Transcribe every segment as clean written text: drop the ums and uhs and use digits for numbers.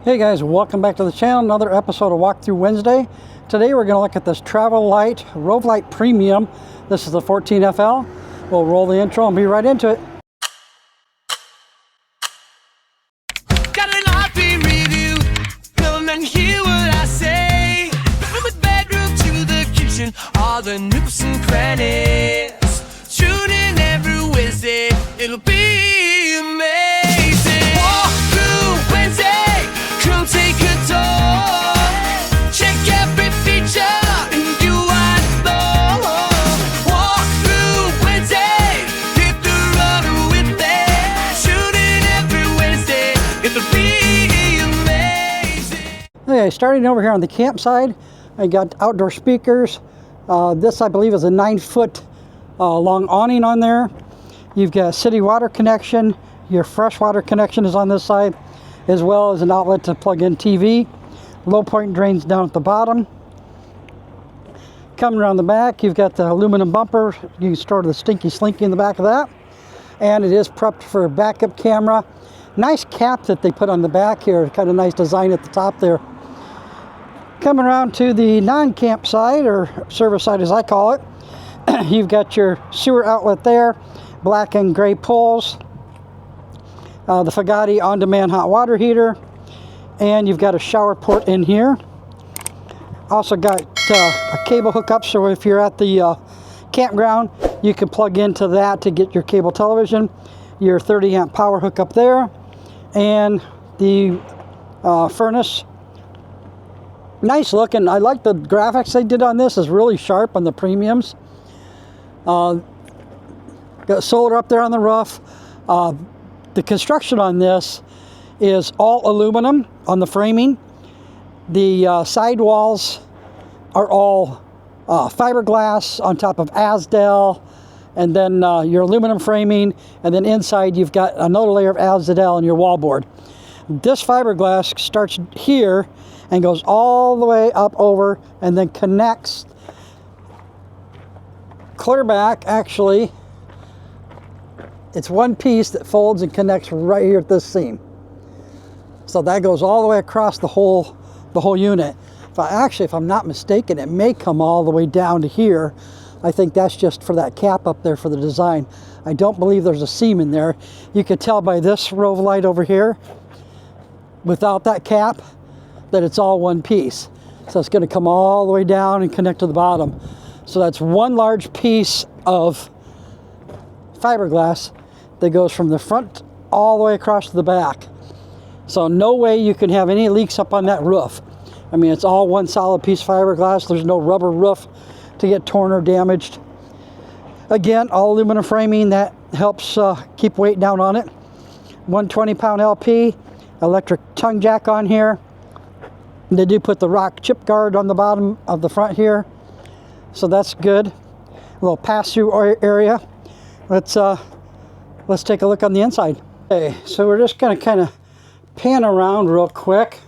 Hey guys, welcome back to the channel. Another episode of Walkthrough Wednesday. Today we're going to look at this Travel Lite Rove Lite Premium. This is the 14FL. We'll roll the intro and be right into it. Got an RP review. Come and hear what I say. From the bedroom to the kitchen, all the nooks and crannies. Tune in every Wednesday. It'll be amazing. Walk through Wednesday. Come take a tour. Check every feature and do what know. Walk through Wednesday. Hit the road with me. Tune in every Wednesday. It'll be amazing. Okay, starting over here on the campsite, I got outdoor speakers. This I believe is a 9-foot long awning on there. You've got city water connection. Your freshwater connection is on this side, as well as an outlet to plug in TV. Low point drains down at the bottom. Coming around the back, you've got the aluminum bumper. You can store the Stinky Slinky in the back of that. And it is prepped for a backup camera. Nice cap that they put on the back here. Kind of nice design at the top there. Coming around to the non-campsite, or service side as I call it, you've got your sewer outlet there. Black and gray poles. The Fagati on-demand hot water heater, and you've got a shower port in here. Also got a cable hookup, so if you're at the campground, you can plug into that to get your cable television. Your 30 amp power hookup there, and the furnace. Nice looking. I like the graphics they did on this. Is really sharp on the premiums. Got solar up there on the roof. The construction on this is all aluminum on the framing. The side walls are all fiberglass on top of Azdel, and then your aluminum framing, and then inside you've got another layer of Azdel in your wallboard. This fiberglass starts here and goes all the way up over and then connects clear back. Actually, it's one piece that folds and connects right here at this seam. So that goes all the way across the whole unit. If I'm not mistaken, it may come all the way down to here. I think that's just for that cap up there for the design. I don't believe there's a seam in there. You could tell by this Rove Lite over here, without that cap, that it's all one piece. So it's going to come all the way down and connect to the bottom. So that's one large piece of fiberglass that goes from the front all the way across to the back. So no way you can have any leaks up on that roof. I mean, it's all one solid piece of fiberglass. There's no rubber roof to get torn or damaged. Again, all aluminum framing. That helps keep weight down on it. 120-pound LP, electric tongue jack on here. They do put the rock chip guard on the bottom of the front here, so that's good. A little pass-through area. Let's take a look on the inside. Okay, so we're just going to kind of pan around real quick,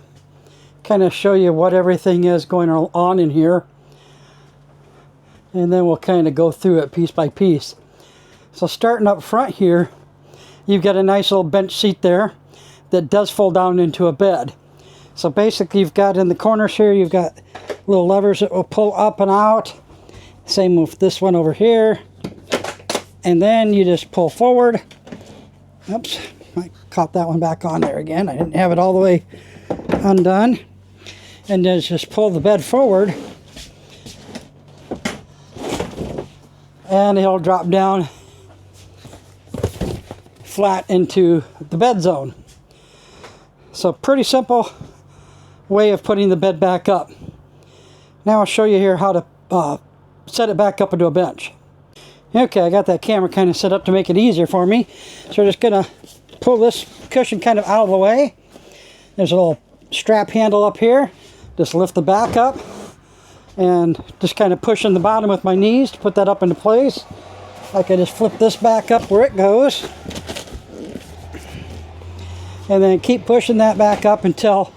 kind of show you what everything is going on in here, and then we'll kind of go through it piece by piece. So starting up front here, you've got a nice little bench seat there that does fold down into a bed. So basically you've got in the corners here, you've got little levers that will pull up and out. Same with this one over here. And then you just pull forward. Oops, I caught that one back on there again. I didn't have it all the way undone. And then just pull the bed forward, and it'll drop down flat into the bed zone. So pretty simple way of putting the bed back up. Now I'll show you here how to set it back up into a bench. Okay, I got that camera kind of set up to make it easier for me. So we're just going to pull this cushion kind of out of the way. There's a little strap handle up here. Just lift the back up and just kind of pushing the bottom with my knees to put that up into place. I can just flip this back up where it goes. And then keep pushing that back up until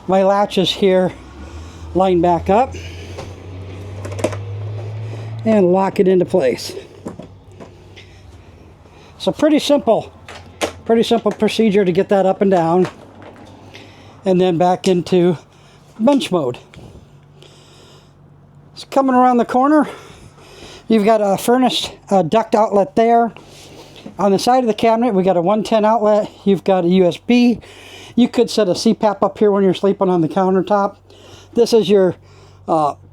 my latches here line back up. And lock it into place. So pretty simple procedure to get that up and down. and then back into bench mode. So coming around the corner, you've got a furnace duct outlet there. On the side of the cabinet, we got a 110 outlet. You've got a USB. You could set a CPAP up here when you're sleeping on the countertop. This is your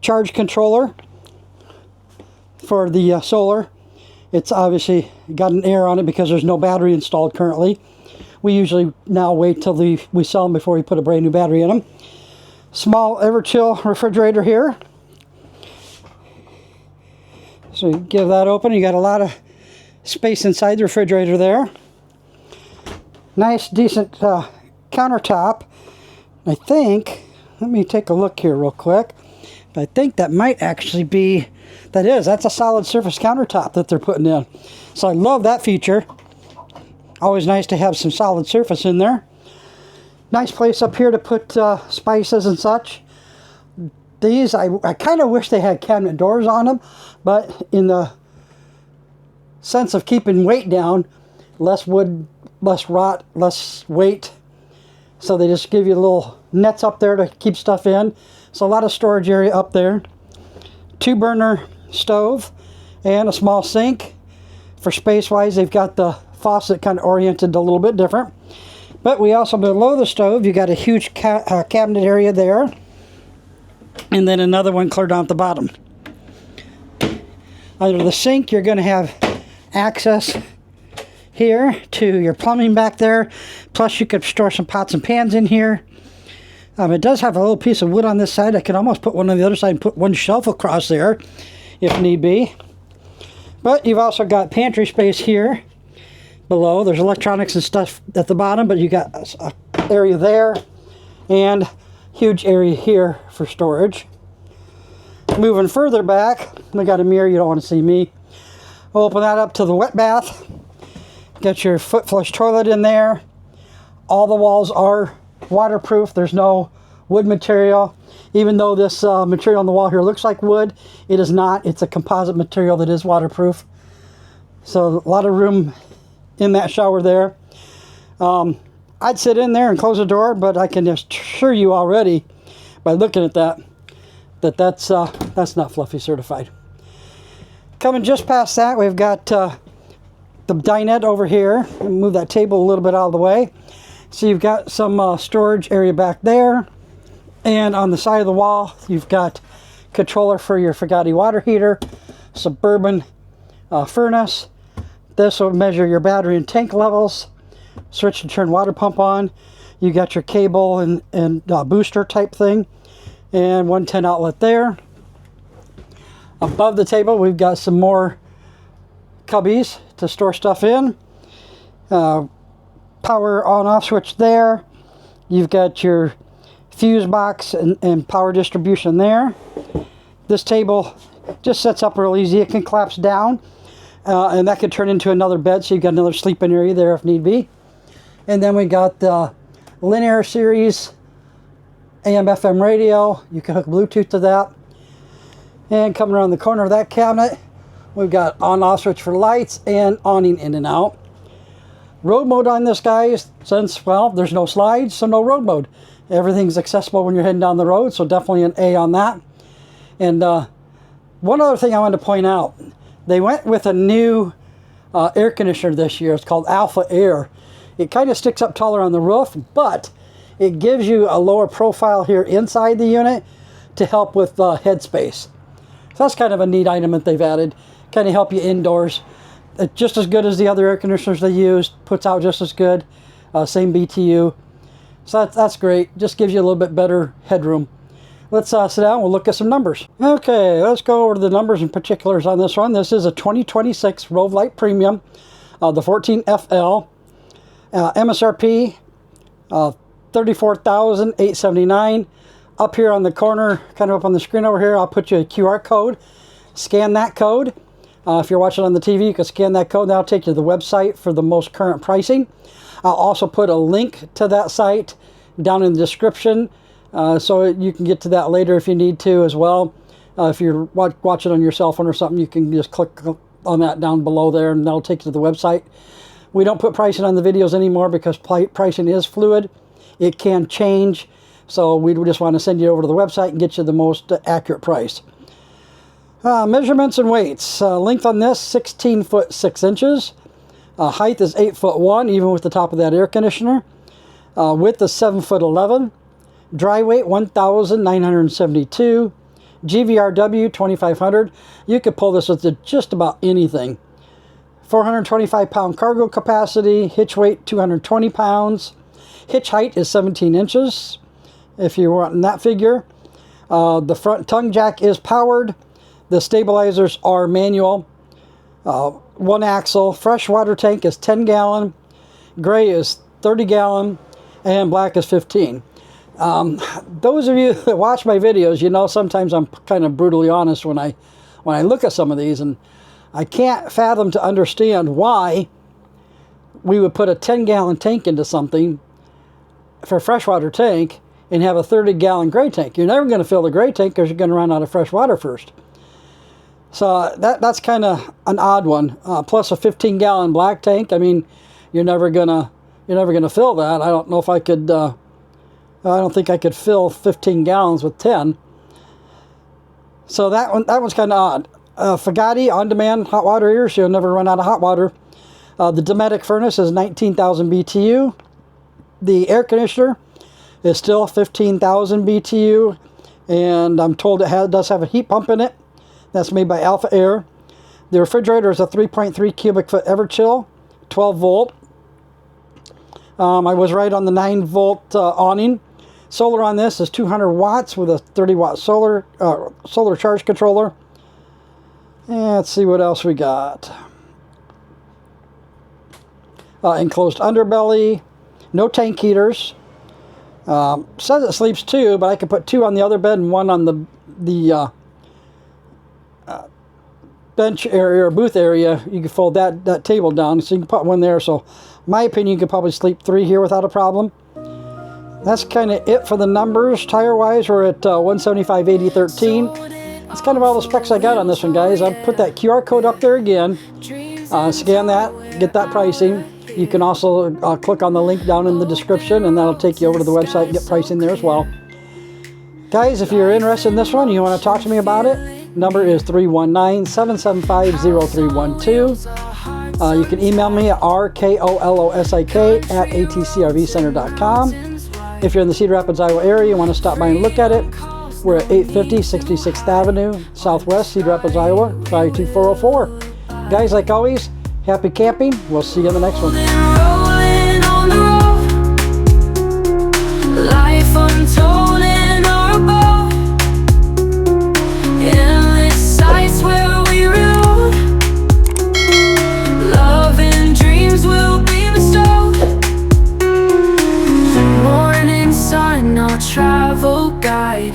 charge controller for the solar. It's obviously got an error on it because there's no battery installed currently. We usually now wait till we sell them before we put a brand new battery in them. Small Everchill refrigerator here. So you give that open, you got a lot of space inside the refrigerator there. Nice, decent countertop. I think, let me take a look here real quick. I think that might actually be, that's a solid surface countertop that they're putting in. So I love that feature. Always nice to have some solid surface in there. Nice place up here to put spices and such. These, I kind of wish they had cabinet doors on them, but in the sense of keeping weight down, less wood, less rot, less weight. So they just give you little nets up there to keep stuff in. So a lot of storage area up there. 2-burner stove and a small sink. For space-wise, they've got the faucet kind of oriented a little bit different. But we also, below the stove, you got a huge cabinet area there. And then another one clear down at the bottom. Under the sink, you're going to have access here to your plumbing back there. Plus, you could store some pots and pans in here. It does have a little piece of wood on this side. I could almost put one on the other side and put one shelf across there if need be. But you've also got pantry space here below. There's electronics and stuff at the bottom, but you got an area there and huge area here for storage. Moving further back, we got a mirror. You don't want to see me. We'll open that up to the wet bath. Got your foot flush toilet in there. All the walls are waterproof. There's no wood material. Even though this material on the wall here looks like wood, it is not. It's a composite material that is waterproof. So a lot of room in that shower there. I'd sit in there and close the door, but I can assure you already by looking at that's not fluffy certified. Coming just past that, we've got the dinette over here. Move that table a little bit out of the way. So you've got some storage area back there. And on the side of the wall, you've got controller for your Fagati water heater, Suburban furnace. This will measure your battery and tank levels. Switch and turn water pump on. You got your cable and booster type thing. And 110 outlet there. Above the table, we've got some more cubbies to store stuff in. Power on-off switch there. You've got your fuse box and power distribution there. This table just sets up real easy. It can collapse down, and that could turn into another bed, so you've got another sleeping area there if need be. And then we got the linear series AM/FM radio. You can hook Bluetooth to that. And coming around the corner of that cabinet, we've got on-off switch for lights and awning in and out. Road mode on this, guys, since, well, there's no slides, so no road mode. Everything's accessible when you're heading down the road, so definitely an A on that. And one other thing I wanted to point out, they went with a new air conditioner this year. It's called Alpha Air. It kind of sticks up taller on the roof, but it gives you a lower profile here inside the unit to help with headspace. So that's kind of a neat item that they've added. Kind of help you indoors. It's just as good as the other air conditioners they used. Puts out just as good. Same BTU. So that's great. Just gives you a little bit better headroom. Let's sit down. We'll look at some numbers. Okay, let's go over the numbers and particulars on this one. This is a 2026 Rove Lite Premium, the 14FL. MSRP, $34,879. Up here on the corner, kind of up on the screen over here, I'll put you a QR code. Scan that code. If you're watching on the TV, you can scan that code. That'll take you to the website for the most current pricing. I'll also put a link to that site down in the description, so you can get to that later if you need to as well. If you're watching on your cell phone or something, you can just click on that down below there, and that'll take you to the website. We don't put pricing on the videos anymore because pricing is fluid. it can change. So we just want to send you over to the website and get you the most accurate price. Measurements and weights. Length on this, 16 foot 6 inches. Height is 8 foot 1, even with the top of that air conditioner. Width is 7 foot 11. Dry weight, 1,972. GVRW, 2,500. You could pull this with just about anything. 425 pound cargo capacity. Hitch weight, 220 pounds. Hitch height is 17 inches, if you want that figure. The front tongue jack is powered. The stabilizers are manual. 1 axle. Freshwater tank is 10 gallon. Gray is 30 gallon. And black is 15. Those of you that watch my videos, you know sometimes I'm kind of brutally honest when I look at some of these, and I can't fathom to understand why we would put a 10-gallon tank into something for a freshwater tank and have a 30-gallon gray tank. You're never going to fill the gray tank because you're going to run out of fresh water first. So that's kind of an odd one. Plus a 15-gallon black tank. I mean, you're never gonna fill that. I don't know if I could. I don't think I could fill 15 gallons with 10. So that one's kind of odd. Fagatti on-demand hot water heater, so you'll never run out of hot water. The Dometic furnace is 19,000 BTU. The air conditioner is still 15,000 BTU, and I'm told it does have a heat pump in it. That's made by Alpha Air. The refrigerator is a 3.3 cubic foot Everchill, 12 volt. I was right on the 9 volt awning. Solar on this is 200 watts with a 30 watt solar charge controller. And let's see what else we got. Enclosed underbelly, no tank heaters. Says it sleeps 2, but I could put 2 on the other bed and 1 on the bench area or booth area. You can fold that table down, so you can put 1 there. So in my opinion, you could probably sleep 3 here without a problem. That's kind of it for the numbers. Tire wise, we're at 175 80 13. That's kind of all the specs I got on this one, guys. I'll put that QR code up there again. Scan that, get that pricing. You can also click on the link down in the description, and that'll take you over to the website and get pricing there as well. Guys, if you're interested in this one, you want to talk to me about it, number is 319-775-0312. You can email me at rkolosik@atcrvcenter.com. If you're in the Cedar Rapids, Iowa area, you want to stop by and look at it, we're at 850 66th Avenue, Southwest, Cedar Rapids, Iowa, 52404. Guys, like always, happy camping. We'll see you in the next one. Rolling on the road, life untold in our abode, endless sights where we rode, love and dreams will be bestowed. Morning sun, our travel guide,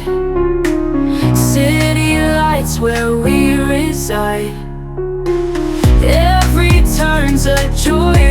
city lights where we reside. Every turn's a joy